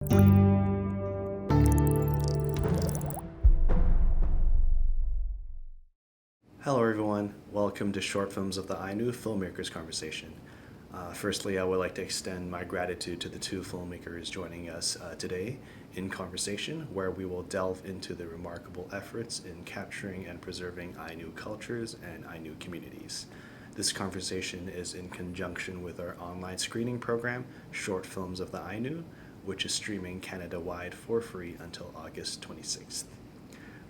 Hello, everyone. Welcome to Short Films of the Ainu Filmmakers Conversation. Firstly, I would like to extend my gratitude to the two filmmakers joining us today in conversation, where we will delve into the remarkable efforts in capturing and preserving Ainu cultures and Ainu communities. This conversation is in conjunction with our online screening program, Short Films of the Ainu, which is streaming Canada-wide for free until August 26th.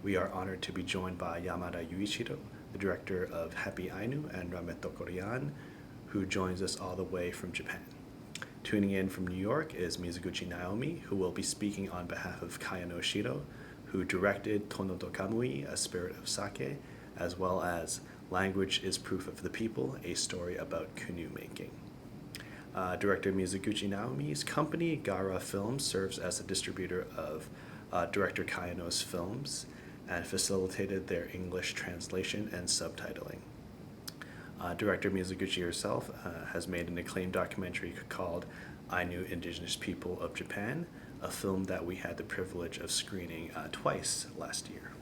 We are honored to be joined by YAMADA Yuichiro, the director of Happy Ainu and rametokkor, who joins us all the way from Japan. Tuning in from New York is MIZOGUCHI Naomi, who will be speaking on behalf of KAYANO Shiro, who directed TONOTO Kamuy, A Spirit of Sake, as well as Language is Proof of the People, a story about canoe-making. Director Mizoguchi Naomi's company, GARA Films, serves as a distributor of Director Kayano's films and facilitated their English translation and subtitling. Director Mizoguchi herself has made an acclaimed documentary called Ainu Indigenous People of Japan, a film that we had the privilege of screening twice last year.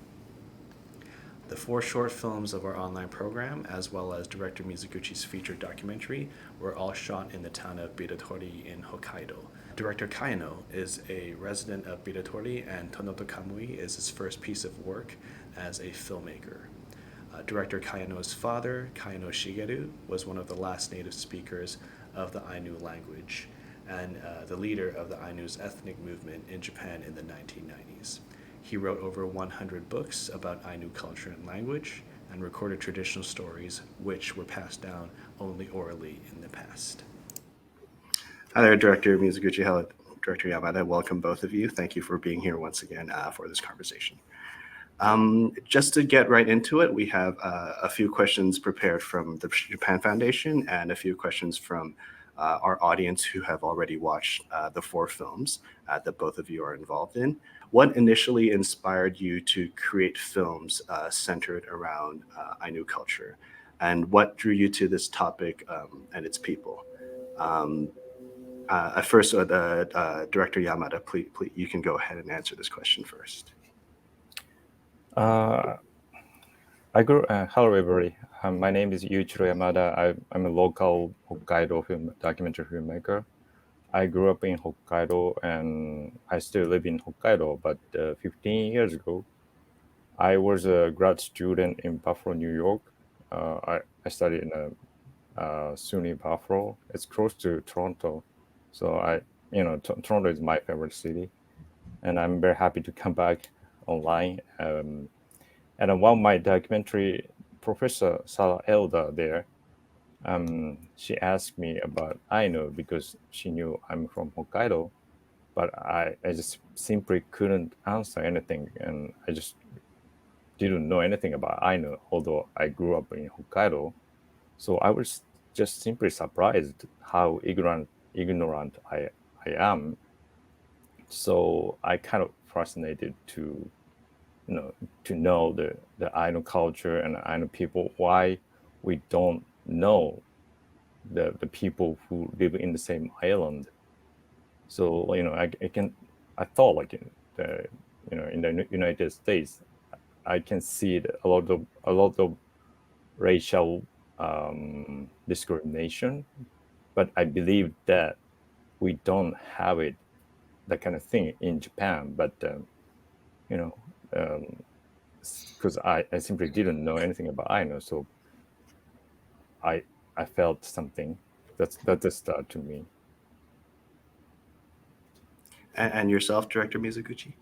The four short films of our online program, as well as Director Mizoguchi's featured documentary, were all shot in the town of Biratori in Hokkaido. Director Kayano is a resident of Biratori, and Tonoto Kamuy is his first piece of work as a filmmaker. Director Kayano's father, Kayano Shigeru, was one of the last native speakers of the Ainu language and the leader of the Ainu's ethnic movement in Japan in the 1990s. He wrote over 100 books about Ainu culture and language and recorded traditional stories which were passed down only orally in the past. Hi there, Director Mizoguchi. Hello, Director Yamada. Welcome, both of you. Thank you for being here once again for this conversation. Just to get right into it, we have a few questions prepared from the Japan Foundation and a few questions from our audience who have already watched the four films that both of you are involved in. What initially inspired you to create films centered around Ainu culture? And what drew you to this topic and its people? First, Director Yamada, please, you can go ahead and answer this question first. Hello, everybody. My name is Yuichiro Yamada. I'm a local Hokkaido documentary filmmaker. I grew up in Hokkaido and I still live in Hokkaido, but 15 years ago, I was a grad student in Buffalo, New York. I studied in SUNY Buffalo. It's close to Toronto. So Toronto is my favorite city. And I'm very happy to come back online. And while my documentary professor, Sarah Elder there, she asked me about Ainu because she knew I'm from Hokkaido, but I just simply couldn't answer anything, and I just didn't know anything about Ainu, although I grew up in Hokkaido. So I was just simply surprised how ignorant I am. So I kind of fascinated to know the Ainu culture and Ainu people, why we don't know the people who live in the same island. So I thought like in the United States, I can see a lot of racial discrimination, but I believe that we don't have that kind of thing in Japan. But because I simply didn't know anything about Ainu, so I felt something that's a start to me. And yourself, Director Mizoguchi?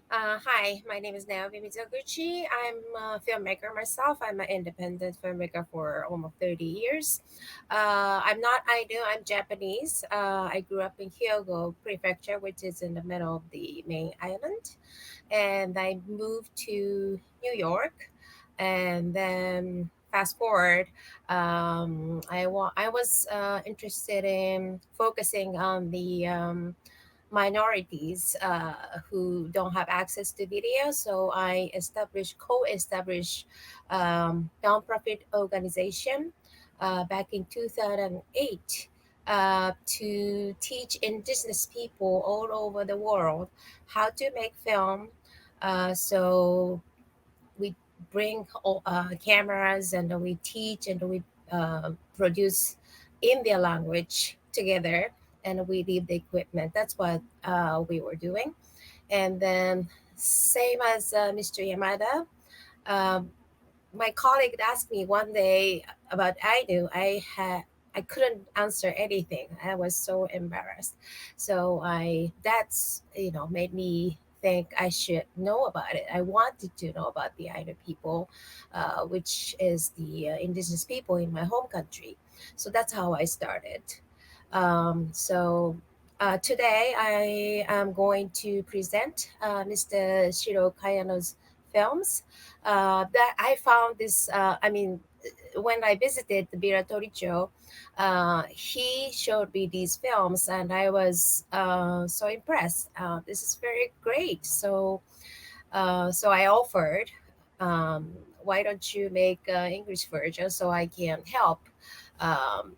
Hi, my name is Naomi Mizoguchi. I'm a filmmaker myself. I'm an independent filmmaker for almost 30 years. I'm not Ainu, I'm Japanese. I grew up in Hyogo Prefecture, which is in the middle of the main island. And I moved to New York. And then fast forward, I was interested in focusing on the minorities who don't have access to video. So I co-established nonprofit organization back in 2008 to teach indigenous people all over the world how to make film. So we bring cameras and we teach and we produce in their language together, and we leave the equipment. That's what we were doing. And then same as Mr. Yamada, um, my colleague asked me one day about Ainu. I couldn't answer anything. I was so embarrassed. So I that's made me think I should know about it. I wanted to know about the Ainu people, which is the indigenous people in my home country. So that's how I started. Today I am going to present Mr. Shiro Kayano's films that I found this. When I visited the Biratoricho, he showed me these films, and I was so impressed. This is very great. So I offered, why don't you make an English version so I can help, um,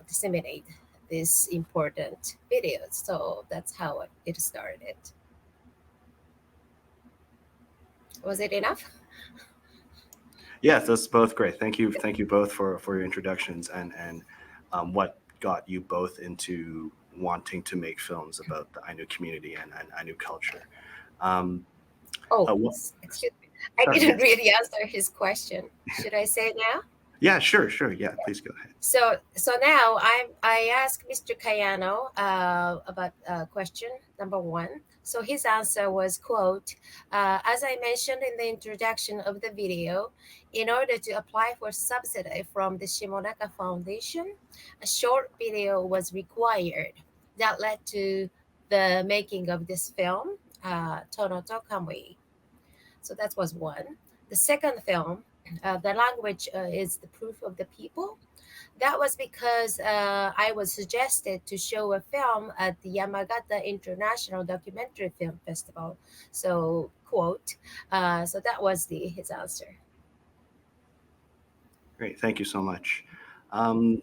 disseminate these important videos. So that's how it started. Was it enough? Yes, that's both great. Thank you both for your introductions and what got you both into wanting to make films about the Ainu community and Ainu culture. Um, Oh, what, excuse me. I sorry, didn't yes, really answer his question. Should I say now? yeah, sure, sure, yeah. Please go ahead. So now I asked Mr. Kayano about question number one. So his answer was, quote, as I mentioned in the introduction of the video, in order to apply for subsidy from the Shimonaka Foundation, a short video was required that led to the making of this film, Tonoto Kamuy. So that was one. The second film, the language is the proof of the people. That was because I was suggested to show a film at the Yamagata International Documentary Film Festival. So, quote, so that was his answer. Great, thank you so much. Um,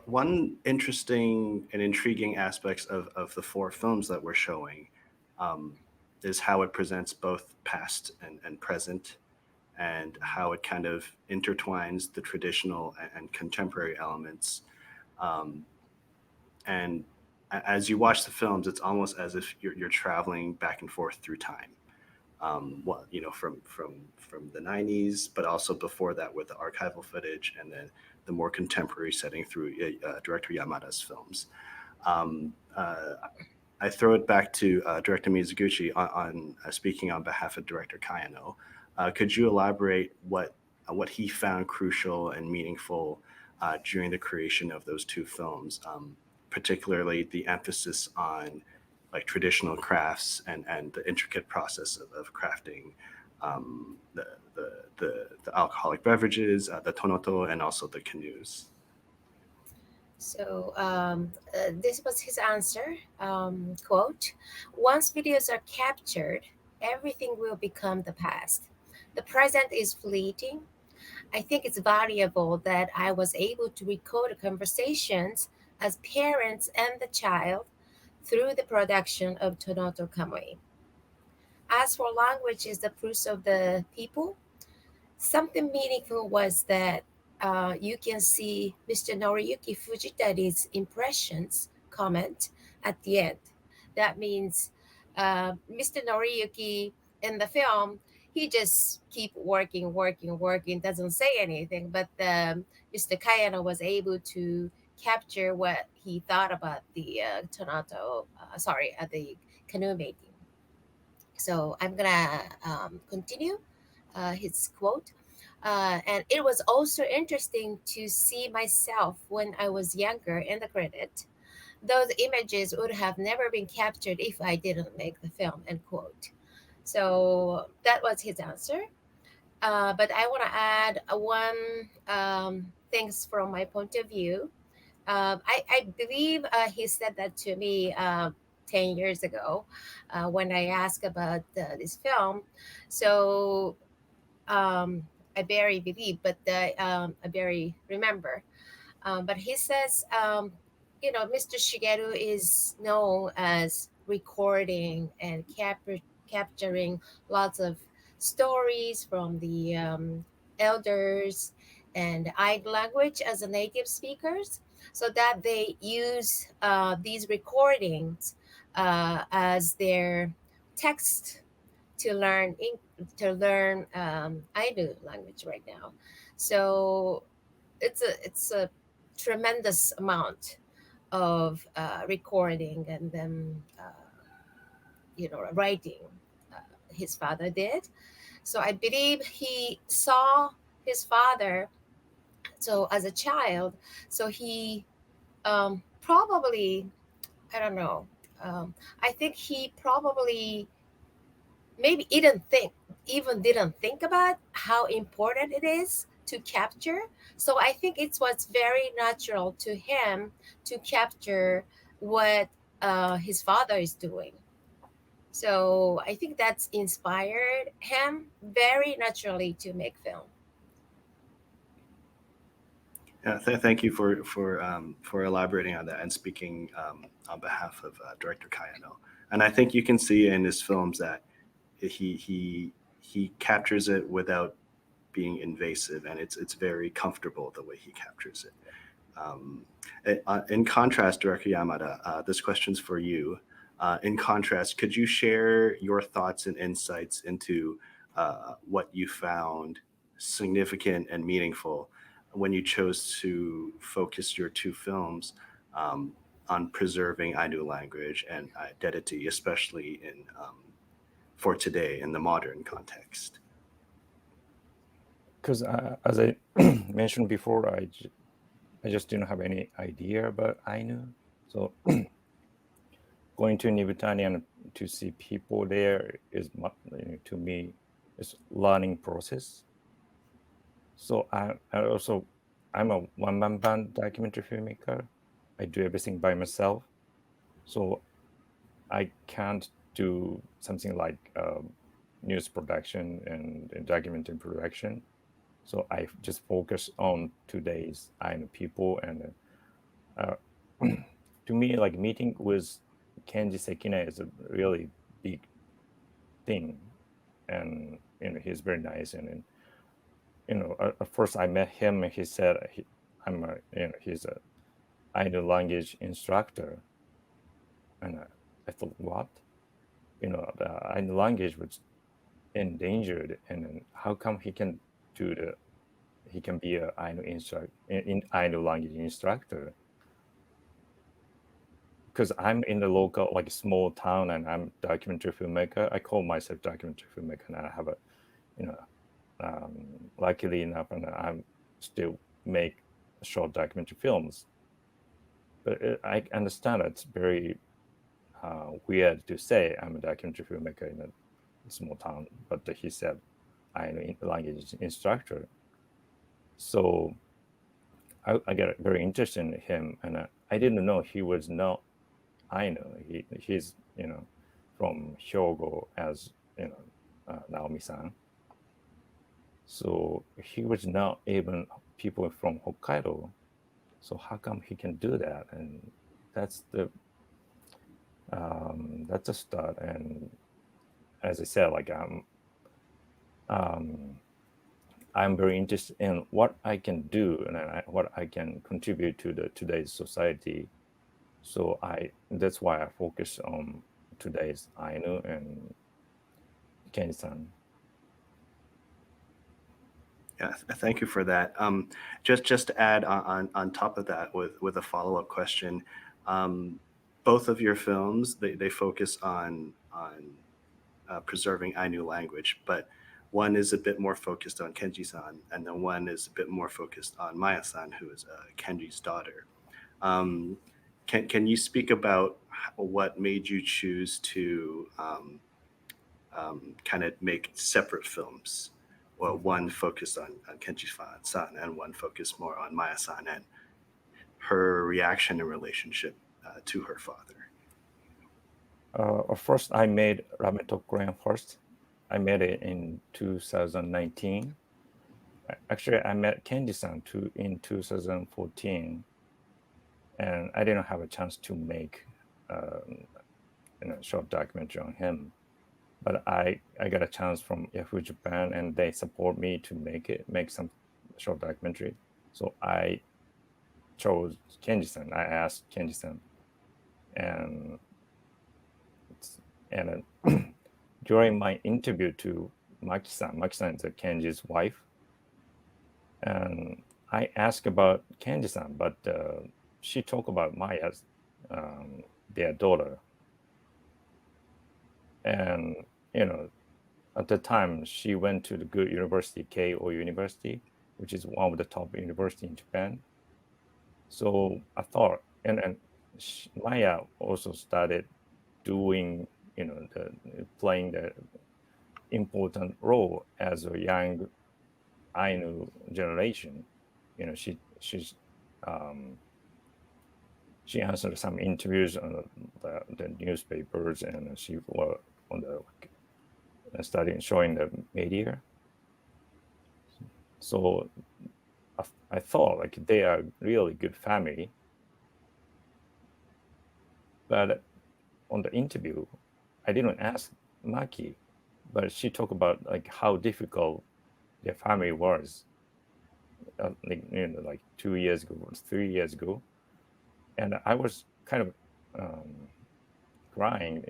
One interesting and intriguing aspects of the four films that we're showing um, is how it presents both past and present, and how it kind of intertwines the traditional and contemporary elements. Um, and as you watch the films, it's almost as if you're traveling back and forth through time. From the '90s, but also before that with the archival footage, and then the more contemporary setting through director Yamada's films. Um, uh, I throw it back to director Mizoguchi on speaking on behalf of director Kayano. Could you elaborate what he found crucial and meaningful during the creation of those two films, particularly the emphasis on like traditional crafts and the intricate process of crafting the alcoholic beverages, the tonoto, and also the canoes. So this was his answer. Quote, once videos are captured, everything will become the past. The present is fleeting. I think it's valuable that I was able to record conversations as parents and the child through the production of Tonoto Kamuy. As for language is the proof of the people, something meaningful was that you can see Mr. Noriyuki Fujitari's impressions comment at the end. That means Mr. Noriyuki in the film, he just keep working, working, working, doesn't say anything. But Mr. Kayano was able to capture what he thought about the the canoe making. So I'm gonna continue his quote. And it was also interesting to see myself when I was younger in the credit. Those images would have never been captured if I didn't make the film, end quote. So that was his answer. But I want to add one things from my point of view. I believe he said that to me 10 years ago when I asked about this film. So I barely believe, but I barely remember. But he says Mr. Shigeru is known as recording and capturing lots of stories from the elders and Ainu language as a native speakers, so that they use these recordings as their text to learn Ainu language right now. So it's a tremendous amount of recording and then writing his father did. So I believe he saw his father so as a child. So he probably, I don't know, I think he probably maybe didn't think about how important it is to capture. So I think it was very natural to him to capture what his father is doing. So I think that's inspired him very naturally to make film. Yeah, thank you for elaborating on that and speaking on behalf of Director Kayano. And I think you can see in his films that he captures it without being invasive, and it's very comfortable the way he captures it. In contrast, Director Yamada, this question's for you. In contrast, could you share your thoughts and insights into what you found significant and meaningful when you chose to focus your two films on preserving Ainu language and identity, especially in for today in the modern context? Because as I mentioned before, I just didn't have any idea about Ainu. So going to New Britannia and to see people there is, to me, is learning process. So I'm a one-man band documentary filmmaker. I do everything by myself. So I can't do something like news production and documentary production. So I just focus on today's Ainu people, and to me, like meeting with Kenji Sekine is a really big thing, and he's very nice, and at first I met him and he said he's a Ainu language instructor, and I thought, what? The Ainu language was endangered, and then how come he can be a Ainu in Ainu language instructor? Because I'm in the local, like, small town, and I'm a documentary filmmaker. I call myself documentary filmmaker, and I have luckily enough, and I'm still make short documentary films. But I understand it's very weird to say I'm a documentary filmmaker in a small town, but he said I'm a language instructor. So I got very interested in him, and I didn't know he was not Ainu. He's from Hyogo, as Naomi-san. So he was not even people from Hokkaido. So how come he can do that? And that's a start. And as I said, like I'm very interested in what I can do and what I can contribute to today's society. So that's why I focus on today's Ainu and Kenji-san. Yeah, thank you for that. Just to add on top of that with a follow-up question, both of your films they focus on preserving Ainu language, but one is a bit more focused on Kenji-san, and then one is a bit more focused on Maya-san, who is Kenji's daughter. Can you speak about what made you choose to kind of make separate films? Well, one focused on Kenji-san and one focused more on Maya-san and her reaction and relationship to her father. First, I made rametokkor first. I made it in 2019. Actually, I met Kenji-san in 2014. and I didn't have a chance to make short documentary on him. But I got a chance from Yahoo Japan, and they support me to make some short documentary. So I chose Kenji-san. I asked Kenji-san, and during my interview to Maki-san is Kenji's wife, and I asked about Kenji-san, but she talked about Maya's their daughter, and at the time she went to the good university, Keio University, which is one of the top university in Japan. So I thought, and Maya also started doing, playing the important role as a young Ainu generation. She answered some interviews on the newspapers, and she was on the studying, showing the media. So I thought like they are really good family. But on the interview, I didn't ask Maki, but she talked about like how difficult their family was, like 2 years ago, 3 years ago, and I was kind of crying.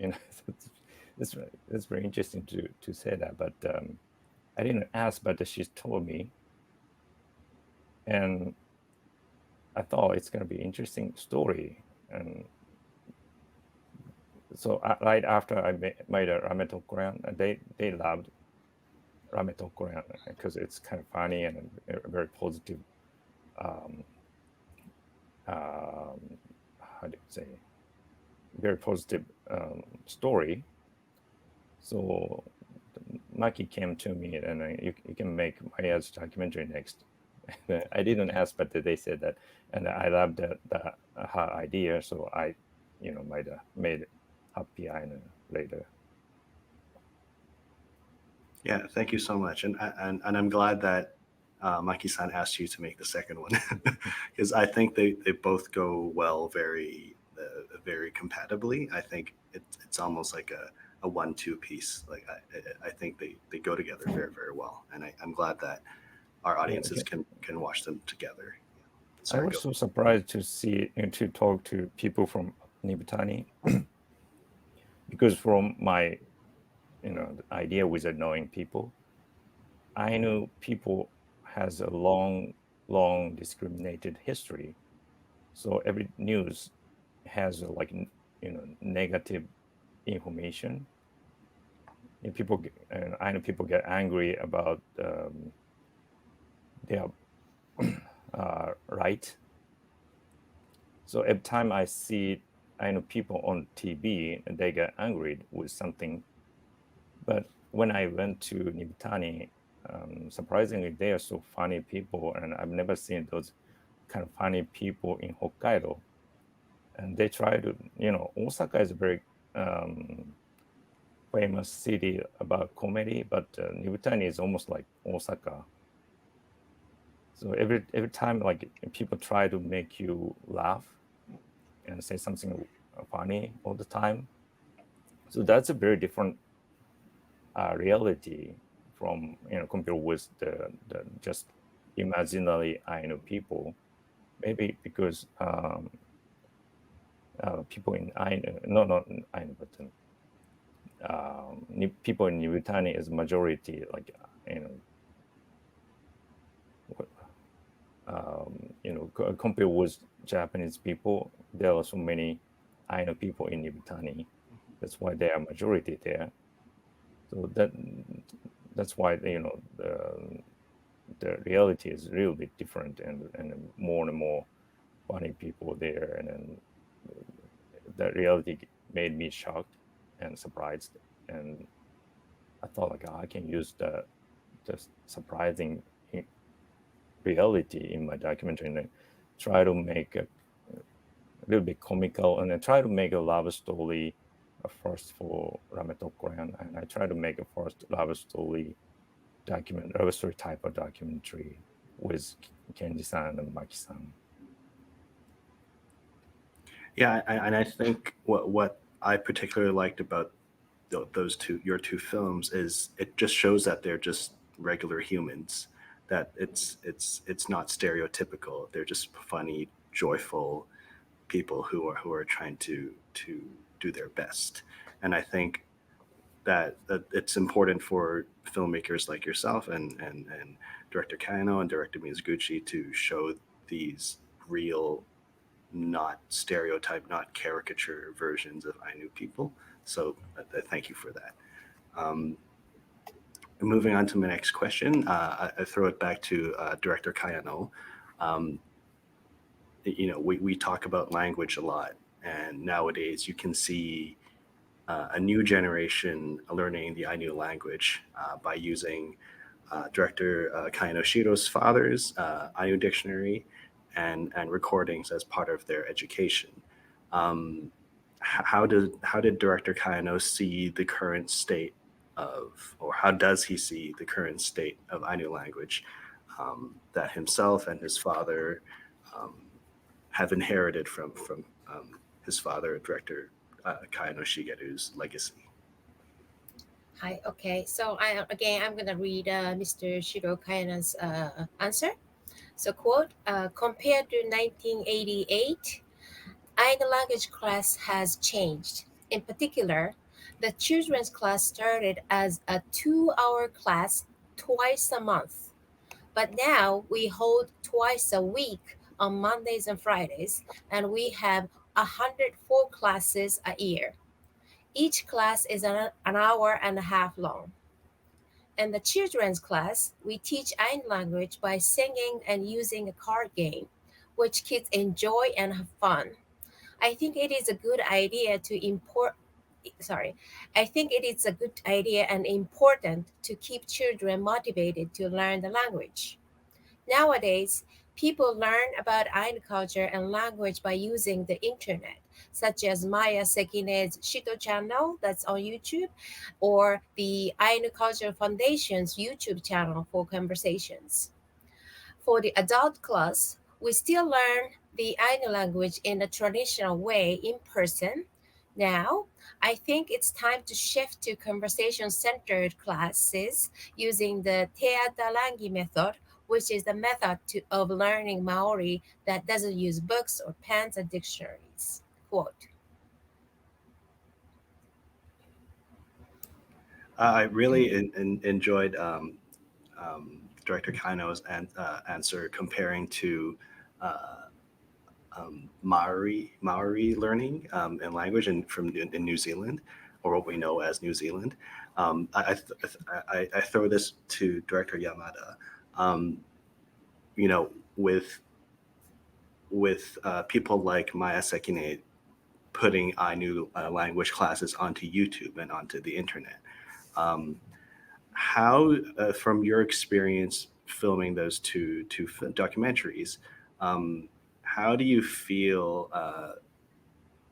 It's very interesting to say that, but I didn't ask, but she told me, and I thought it's going to be interesting story. And so right after I made a rametokkor, they loved rametokkor because it's kind of funny and a very positive. How do you say? Very positive story. So Maki came to me, and you can make Maya's documentary next. I didn't ask, but they said that, and I loved her idea. So I, made Happy Ainu later. Yeah, thank you so much, and I'm glad that Maki-san asked you to make the second one, because I think they both go well, very compatibly. I think it's almost like a 1-2 piece. Like I think they go together very, very well, and I'm glad that our audiences can watch them together. I was so surprised to see and to talk to people from Nibutani because from my the idea with knowing people, Ainu people has a long discriminated history. So every news has negative information. And Ainu people get angry about their right. So every time I see Ainu people on TV, they get angry with something. But when I went to Nibutani, surprisingly, they are so funny people, and I've never seen those kind of funny people in Hokkaido. And they try to, Osaka is a very famous city about comedy, but Nibutani is almost like Osaka. So every time, like people try to make you laugh and say something funny all the time. So that's a very different reality from compared with the just imaginary Ainu people. Maybe because people in Ainu, not Ainu, but people in Nibutani is majority, like compared with Japanese people, there are so many Ainu people in Nibutani. That's why they are majority there. So that's why the reality is really bit different, and more funny people there, and then the reality made me shocked and surprised, and I thought like I can use the surprising reality in my documentary and try to make a little bit comical, and I try to make a love story first for rametokkor, and I try to make a first love story type of documentary with Kenji-san and Maki-san. Yeah, and I think what I particularly liked about those your two films is it just shows that they're just regular humans, that it's not stereotypical. They're just funny, joyful people who are trying to do their best. And I think that it's important for filmmakers like yourself and director Kayano and director Mizoguchi to show these real, not stereotype, not caricature versions of Ainu people. So thank you for that. Um, moving on to my next question, I throw it back to director Kayano. Um, we talk about language a lot, and nowadays you can see a new generation learning the Ainu language by using director Kayano Shiro's father's Ainu dictionary and recordings as part of their education. Um, how did director Kayano see the current state of, or how does he see the current state of Ainu language that himself and his father um, have inherited from his father, director Kayano Shigeru's legacy? Hi. Okay. So I'm gonna read Mr. Shiro Kayana's answer. So quote: Compared to 1988, Ainu language class has changed. In particular, the children's class started as a 2-hour class twice a month, but now we hold twice a week on Mondays and Fridays, and we have 104 classes a year. Each class is an hour and a half long. In the children's class, we teach Ainu language by singing and using a card game, which kids enjoy and have fun. I think it is a good idea to import. Sorry, I think it is a good idea and important to keep children motivated to learn the language. Nowadays, people learn about Ainu culture and language by using the internet, such as Maya Sekine's Shito channel that's on YouTube, or the Ainu Culture Foundation's YouTube channel for conversations. For the adult class, we still learn the Ainu language in a traditional way in person. Now, I think it's time to shift to conversation centered classes using the Te Atarangi method, which is the method of learning Maori that doesn't use books or pens and dictionaries. Quote. I really enjoyed Director Kaino's answer comparing to uh, Maori learning and language in New Zealand, or what we know as New Zealand. I throw this to Director Yamada. Um, you know, with people like Maya Sekine putting Ainu language classes onto YouTube and onto the internet. Um, how, from your experience filming those two documentaries, how do you feel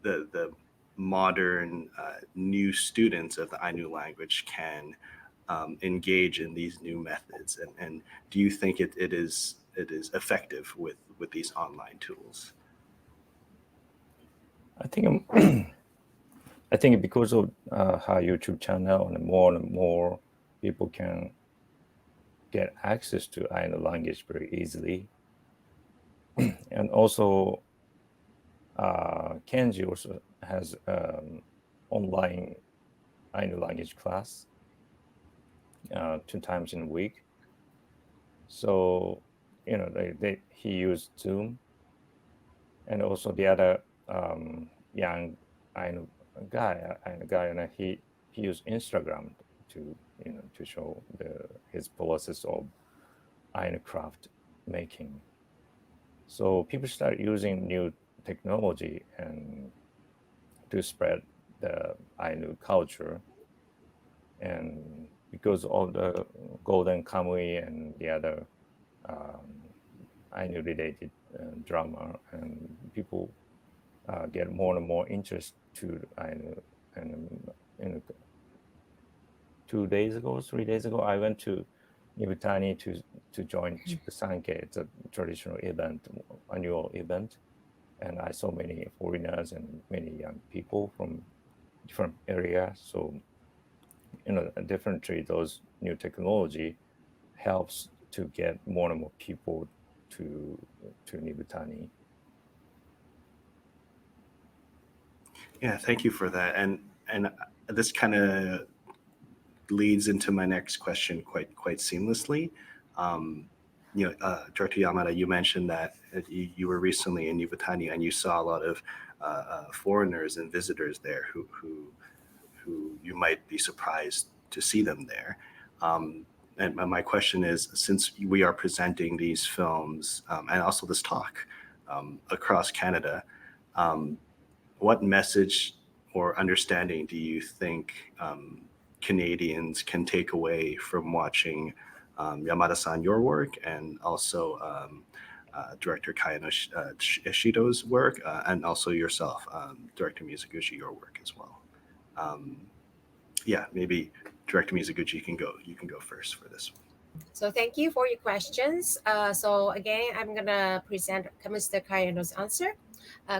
the modern new students of the Ainu language can engage in these new methods, and do you think it is effective with these online tools? I think I think because of her YouTube channel and more people can get access to Ainu language very easily, and also Kenji also has online Ainu language class 2 times in a week. So he used Zoom, and also the other young Ainu guy, and he used Instagram to to show his process of Ainu craft making. So people start using new technology and to spread the Ainu culture, and because of the Golden Kamuy and the other Ainu related drama, and people get more and more interest to Ainu. And 2 days ago, 3 days ago, I went to Nibutani to join Chipusanke. It's a traditional event, annual event, and I saw many foreigners and many young people from different areas. So definitely those new technology helps to get more and more people to Nibutani. Yeah, thank you for that. And this kind of leads into my next question quite seamlessly. Um, Director Yamada, you mentioned that you were recently in Yuvatani and you saw a lot of foreigners and visitors there who you might be surprised to see them there. Um, and my question is, since we are presenting these films and also this talk across Canada, um, what message or understanding do you think Canadians can take away from watching Yamada-san, your work, and also Director Kayano Shiro's work, and also yourself, Director Mizoguchi, your work as well? Um, yeah, maybe Director Mizoguchi, you can go first for this one. So thank you for your questions. So again, I'm gonna present Mr. Kayano's answer.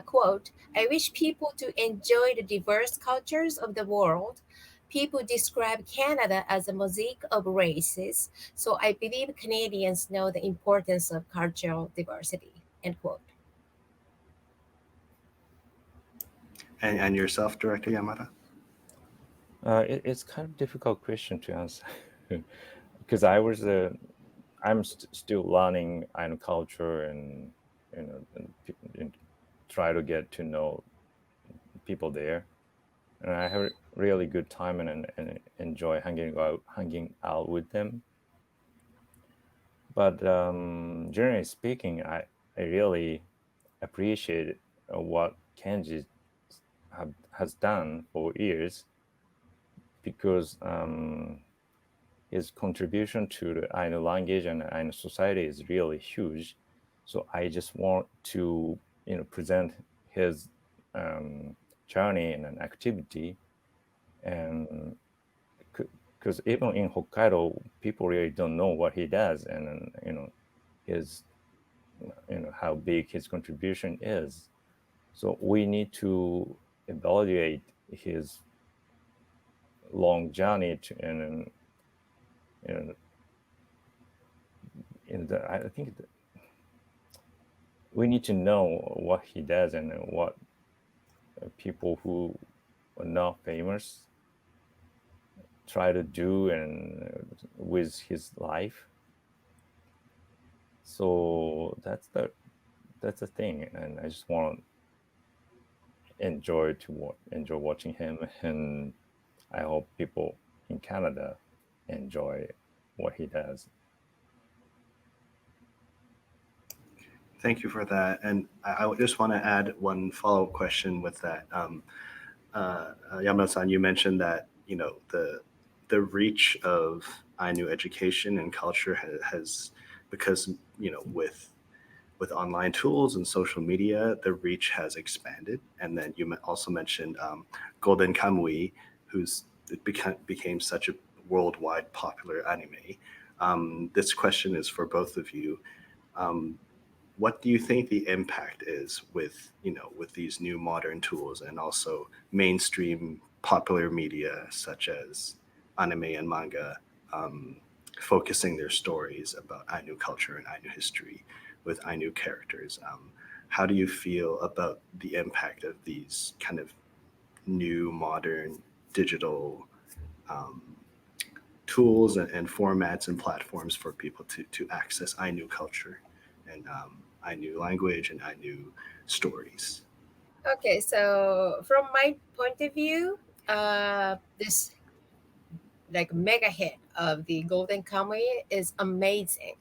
Quote, I wish people to enjoy the diverse cultures of the world. People describe Canada as a mosaic of races, so I believe Canadians know the importance of cultural diversity. End quote. And yourself, Director Yamada? It's kind of difficult question to answer because I'm still learning Ainu culture and and try to get to know people there, and I have a really good time and enjoy hanging out with them. But generally speaking, I really appreciate what Kenji has done for years because his contribution to the Ainu language and Ainu society is really huge. So I just want to present his journey and an activity, and because even in Hokkaido, people really don't know what he does, and his how big his contribution is. So we need to evaluate his long journey to, and in the I think we need to know what he does and what people who are not famous try to do and with his life. So that's the thing, and I just want to enjoy watching him, and I hope people in Canada enjoy what he does. Thank you for that. And I would just want to add one follow-up question with that. Yamada-san, you mentioned that the reach of Ainu education and culture has because with online tools and social media, the reach has expanded. And then you also mentioned Golden Kamui, who's became such a worldwide popular anime. This question is for both of you. Um, what do you think the impact is with these new modern tools and also mainstream popular media such as anime and manga um, focusing their stories about Ainu culture and Ainu history with Ainu characters? How do you feel about the impact of these kind of new modern digital um, tools and formats and platforms for people to access Ainu culture and Ainu language and Ainu stories? Okay, so from my point of view, this like mega hit of the Golden Kamuy is amazing.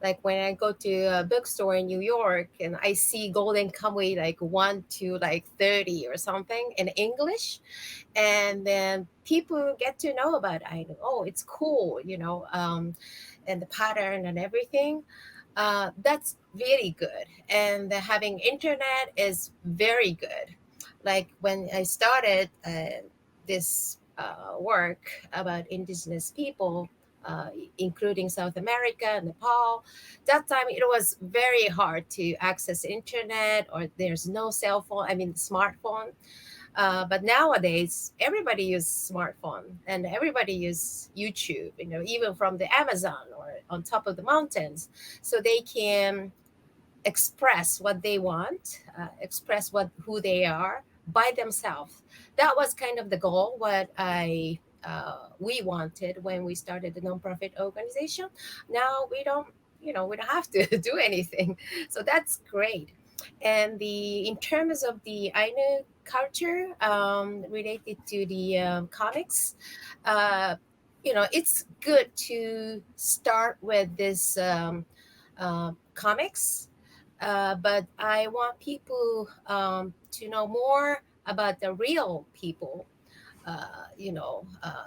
Like when I go to a bookstore in New York and I see Golden Kamuy like 1 to like 30 or something in English, and then people get to know about Ainu. Oh, it's cool, and the pattern and everything. That's really good. And having internet is very good. Like when I started this work about indigenous people, including South America, Nepal. That time it was very hard to access internet, or there's no cell phone, I mean smartphone. But nowadays, everybody uses smartphone and everybody uses YouTube. Even from the Amazon or on top of the mountains, so they can express what they want, express who they are by themselves. That was kind of the goal. What I we wanted when we started the nonprofit organization. Now we don't have to do anything, so that's great. And in terms of the Ainu culture, related to the comics, uh, it's good to start with this comics, but I want people to know more about the real people,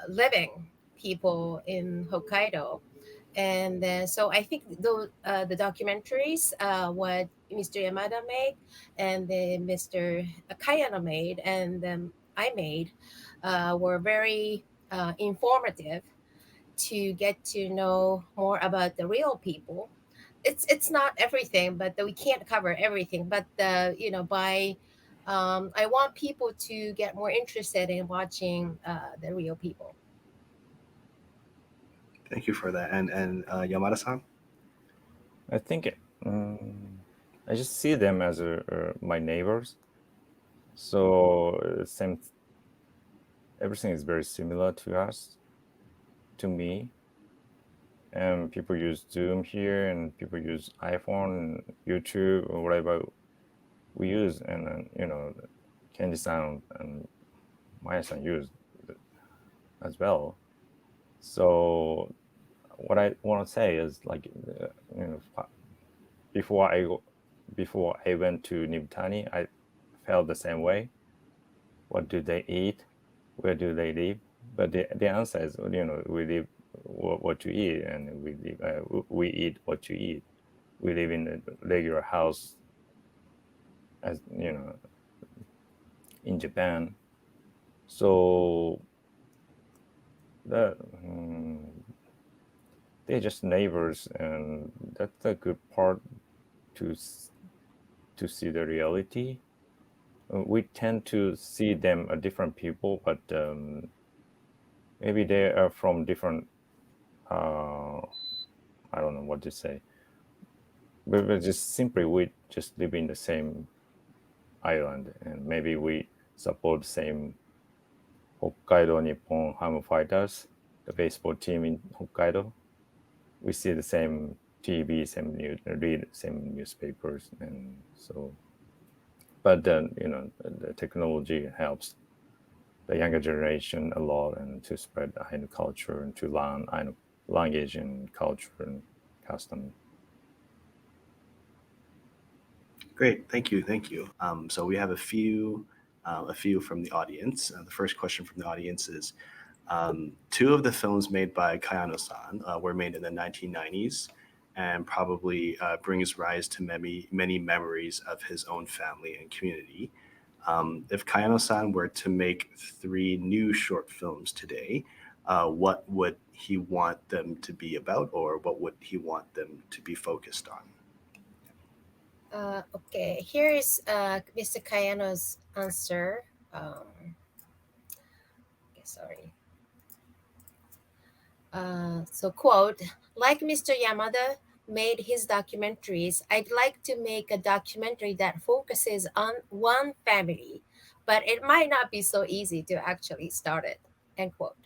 living people in Hokkaido. And so I think the documentaries, what Mr. Yamada made, and then Mr. Kayano made, and I made, were very informative to get to know more about the real people. It's not everything, but we can't cover everything. But by I want people to get more interested in watching the real people. Thank you for that. And Yamada-san? I think I just see them as my neighbors. So everything is very similar to us, to me. And people use Zoom here, and people use iPhone, and YouTube, or whatever we use, and Kenji-san and Maya-san use as well. So what I want to say is, like, before I went to Nibutani, I felt the same way. What do they eat? Where do they live? But the answer is, we live what you eat, and we eat what you eat. We live in a regular house, as in Japan. So they're just neighbors, and that's a good part to see the reality. We tend to see them as different people, but maybe they are from different, I don't know what to say. But just simply, we just live in the same island, and maybe we support the same Hokkaido Nippon Hamu Fighters, the baseball team in Hokkaido. We see the same TV, read same newspapers, and so. But then the technology helps the younger generation a lot, and to spread Ainu culture and to learn Ainu language and culture and custom. Great, thank you. So we have a few from the audience. The first question from the audience is, two of the films made by Kayano-san were made in the 1990s, and probably brings rise to many memories of his own family and community. If Kayano-san were to make 3 new short films today, what would he want them to be about, or what would he want them to be focused on? Okay, here is Mr. Kayano's answer. Okay, sorry. So, quote, like Mr. Yamada made his documentaries, I'd like to make a documentary that focuses on one family, but it might not be so easy to actually start it, end quote.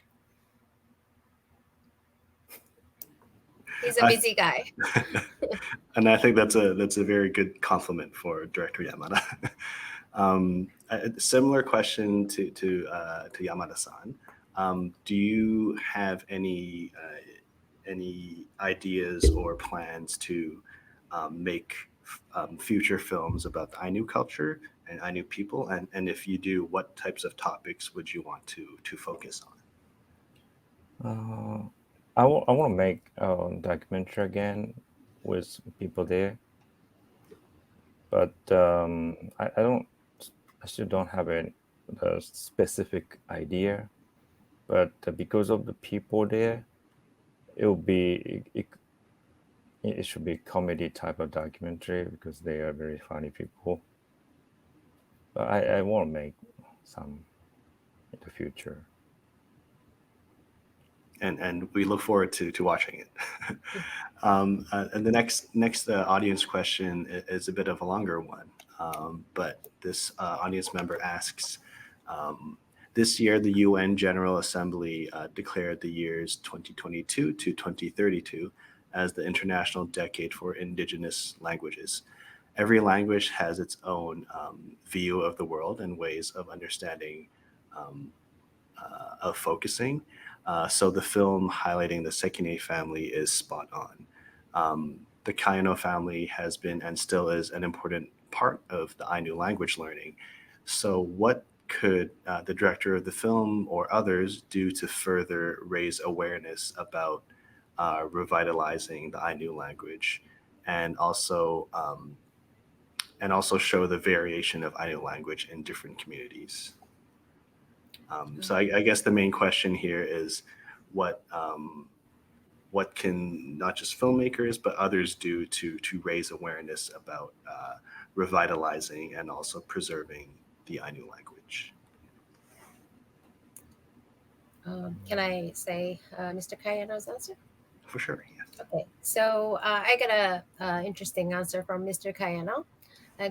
He's a busy guy. And I think that's a very good compliment for Director Yamada. A similar question to Yamada-san. Do you have any ideas or plans to make future films about the Ainu culture and Ainu people? And if you do, what types of topics would you want to focus on? I want to make a documentary again with people there, but I still don't have a specific idea. But because of the people there, it will be it should be comedy type of documentary because they are very funny people. But I want to make some in the future. And we look forward to watching it. And the next audience question is a bit of a longer one, but this audience member asks, this year the UN General Assembly declared the years 2022 to 2032 as the International Decade for Indigenous Languages. Every language has its own view of the world and ways of understanding, um, of focusing. So the film highlighting the Sekine family is spot on. The Kayano family has been and still is an important part of the Ainu language learning. So, what could the director of the film or others do to further raise awareness about revitalizing the Ainu language, and also show the variation of Ainu language in different communities? So I guess the main question here is what what can not just filmmakers but others do to raise awareness about revitalizing and also preserving the Ainu language? Can I say Mr. Kayano's answer? For sure, yes. Okay, so I got a interesting answer from Mr. Kayano.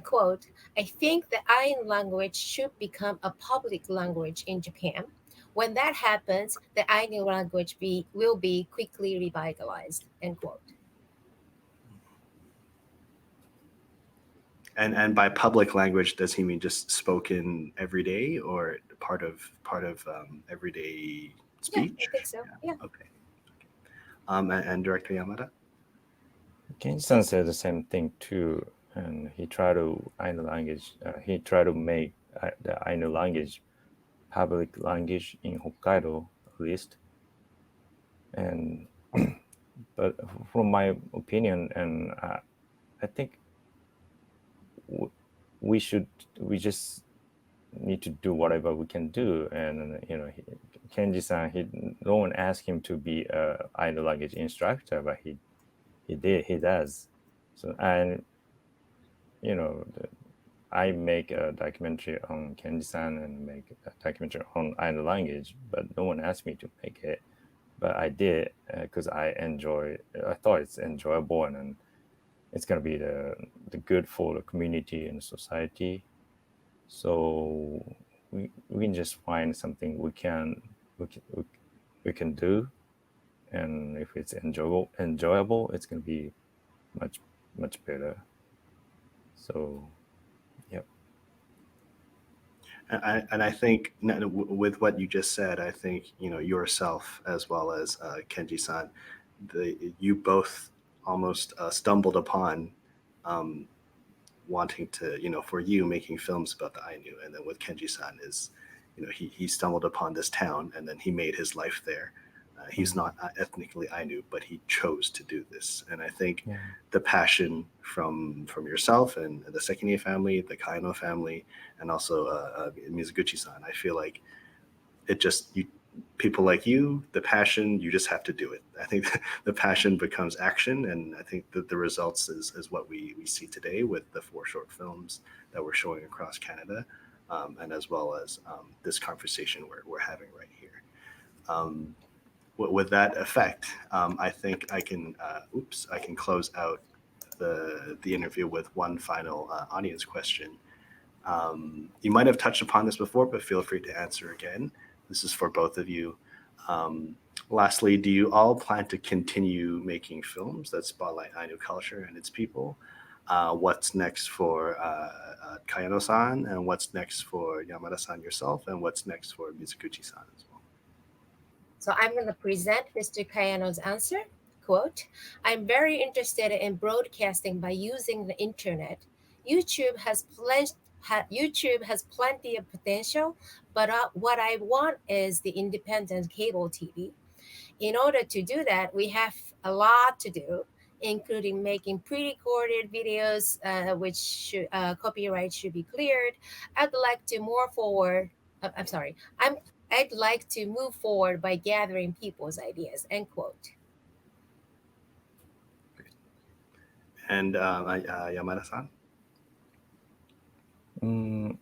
Quote, I think the Ainu language should become a public language in Japan. When that happens, the Ainu language will be quickly revitalized. End quote. And by public language, does he mean just spoken every day or part of everyday Yeah, speech? I think so. Yeah. Okay. And Director Yamada? Kenji-san said the same thing too, and he tried to Ainu language. He tried to make the Ainu language public language in Hokkaido at least. And but from my opinion, and I think we just need to do whatever we can do. And Kenji-san, no one asked him to be a Ainu language instructor, but he does. So, and I make a documentary on Kenji-san and make a documentary on Ainu language, but no one asked me to make it. But I did because I thought it's enjoyable, and it's gonna be the good for the community and society. So we can just find something we can do, and if it's enjoyable, it's gonna be much better. So, yep. And I think with what you just said, I think yourself as well as Kenji-san, you both almost stumbled upon um, wanting to, for you making films about the Ainu, and then with Kenji-san is, he stumbled upon this town and then he made his life there. He's not ethnically Ainu, but he chose to do this, and I think Yeah. the passion from yourself and the Sekine family, the Kayano family, and also Mizoguchi-san, I feel like it just people like you, the passion, you just have to do it. I think the passion becomes action, and I think that the results is what we see today with the 4 short films that we're showing across Canada, and as well as this conversation we're having right here. Um, with that effect, I think I can close out the interview with one final audience question. You might have touched upon this before, but feel free to answer again. This is for both of you. Um, Lastly, do you all plan to continue making films that spotlight Ainu culture and its people? What's next for Kayano-san, and what's next for Yamada-san yourself, and what's next for Mizoguchi-san as well? So I'm going to present Mr. Kayano's answer. Quote, I'm very interested in broadcasting by using the internet. YouTube has plenty of potential, but what I want is the independent cable TV. In order to do that, we have a lot to do, including making pre-recorded videos, copyright should be cleared. I'd like to more forward. I'm sorry. I'd like to move forward by gathering people's ideas. End quote. And Yamada-san? Mm,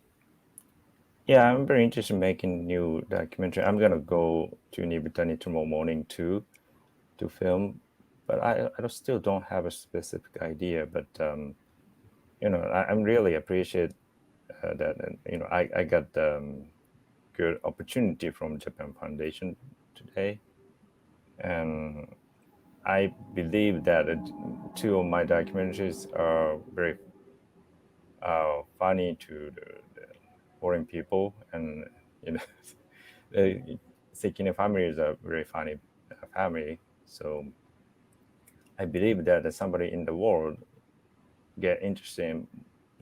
yeah, I'm very interested in making new documentary. I'm gonna go to Nibutani tomorrow morning too to film, but I still don't have a specific idea. But I'm really appreciate that, and I got good opportunity from Japan Foundation today, and I believe that two of my documentaries are very funny to the foreign people, and you know, the Sekine family is a very funny family. So I believe that somebody in the world get interested in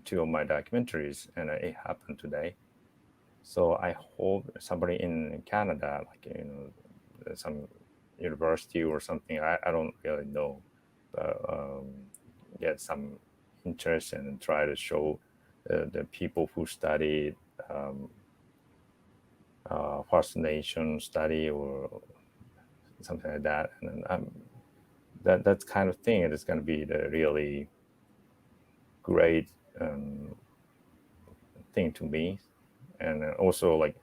two of my documentaries, and it happened today. So I hope somebody in Canada, like some university or something, I don't really know, but get some interest and try to show the people who study First Nation study or something like that, and that kind of thing. It is going to be the really great thing to me, and also like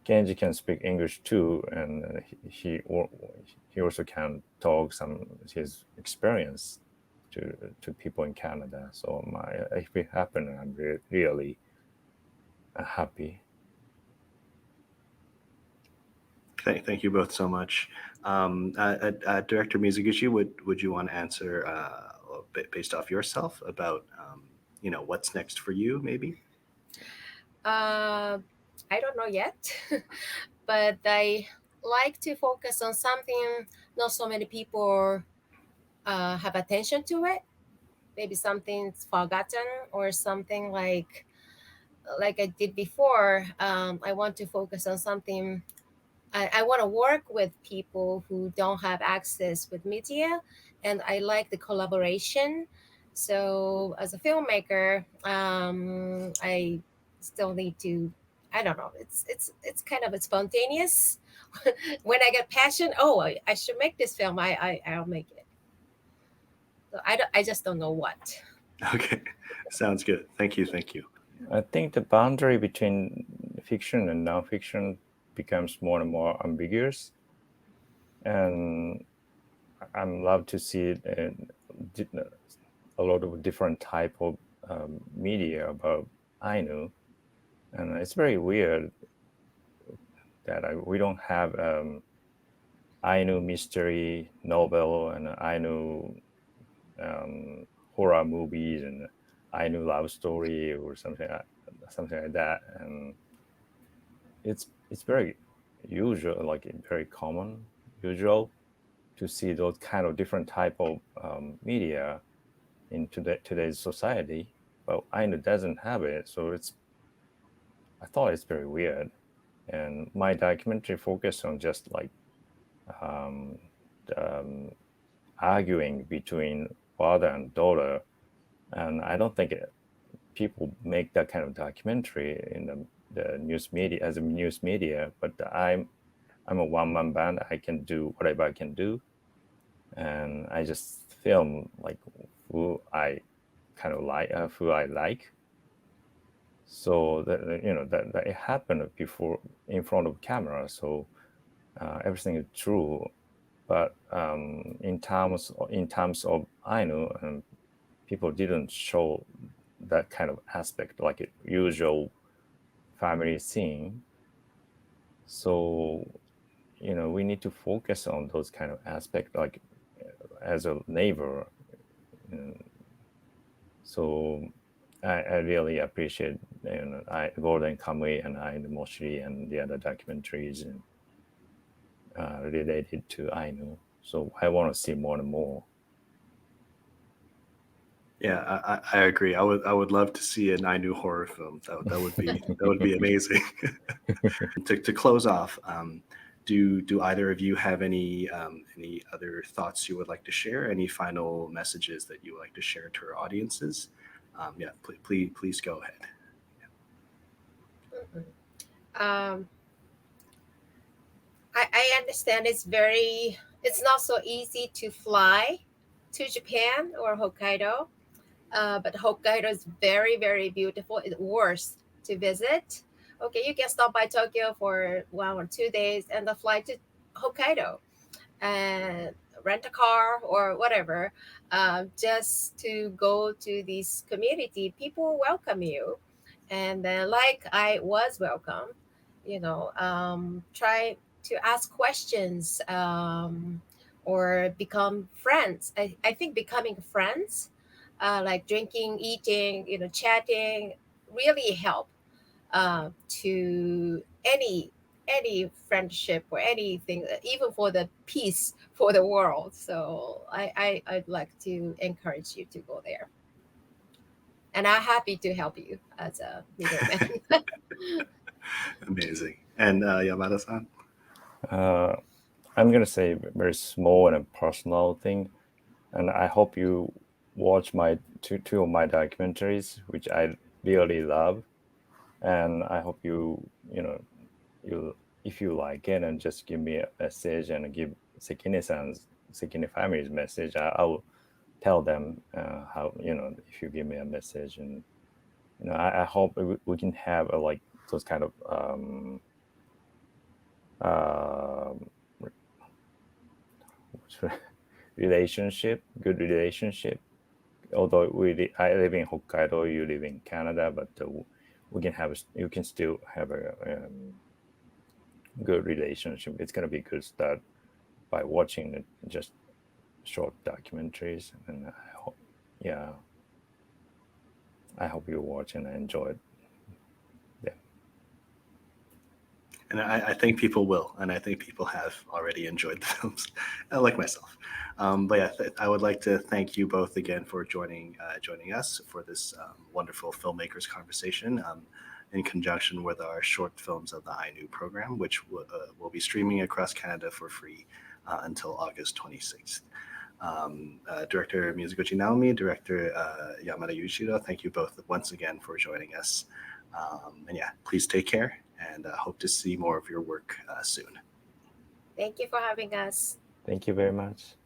Kenji can speak English too, and he also can talk some his experience to people in Canada. So if it happen, I'm really happy. Thank you both so much. Director Mizoguchi, would you want to answer based off yourself about what's next for you, maybe? Uh, I don't know yet, but I like to focus on something not so many people have attention to it. Maybe something's forgotten or something like I did before. I want to focus on something. I want to work with people who don't have access with media, and I like the collaboration. So as a filmmaker, I still need to. I don't know. It's kind of spontaneous. When I get passion, oh, I should make this film. I'll make it. So I just don't know what. Okay, sounds good. Thank you. I think the boundary between fiction and nonfiction becomes more and more ambiguous, and I'm love to see a lot of different type of media about Ainu, and it's very weird that we don't have Ainu mystery novel and Ainu horror movies and Ainu love story or something like that, and it's very usual, like very common, usual to see those kind of different type of media in today's society, but Ainu doesn't have it, so I thought it's very weird. And my documentary focused on just like um, arguing between father and daughter, and I don't think people make that kind of documentary in the news media as a news media. But I'm a one-man band. I can do whatever I can do, and I just film like who I kind of like, who I like. So that it happened before in front of camera. So everything is true. But in terms of Ainu, people didn't show that kind of aspect, like a usual family scene. So we need to focus on those kind of aspects, like as a neighbor. So I really appreciate Golden Kamuy and the Moshiri and the other documentaries and related to Ainu. So I want to see more and more. Yeah, I agree. I would love to see an Ainu horror film. That would be amazing. To close off, do either of you have any other thoughts you would like to share? Any final messages that you would like to share to our audiences? Yeah, please go ahead. Um, I understand it's not so easy to fly to Japan or Hokkaido. But Hokkaido is very, very beautiful. It's worth to visit. Okay, you can stop by Tokyo for 1 or 2 days and the flight to Hokkaido and rent a car or whatever, just to go to this community. People welcome you, and then like I was welcome, try to ask questions, or become friends. I think becoming friends, like drinking, eating, chatting, really help to any friendship or anything, even for the peace for the world. So I'd like to encourage you to go there, and I'm happy to help you as a middleman. Amazing. And Yamada-san? I'm gonna say a very small and personal thing, and I hope you watch my two of my documentaries, which I really love, and I hope you if you like it, and just give me a message and give Sekine family's message. I'll tell them how if you give me a message, and I hope we can have like those kind of uh, good relationship. Although I live in Hokkaido, you live in Canada, but you can still have a good relationship. It's gonna be good start by watching just short documentaries, and yeah, I hope you watch and enjoy it. Yeah. And I think people will, and I think people have already enjoyed the films, like myself. But yeah, I would like to thank you both again for joining us for this wonderful filmmakers conversation, in conjunction with our short films of the Ainu program, which will be streaming across Canada for free until August 26th. Director Mizoguchi Naomi, Director Yamada Yuichiro, thank you both once again for joining us. And yeah, please take care, and hope to see more of your work soon. Thank you for having us. Thank you very much.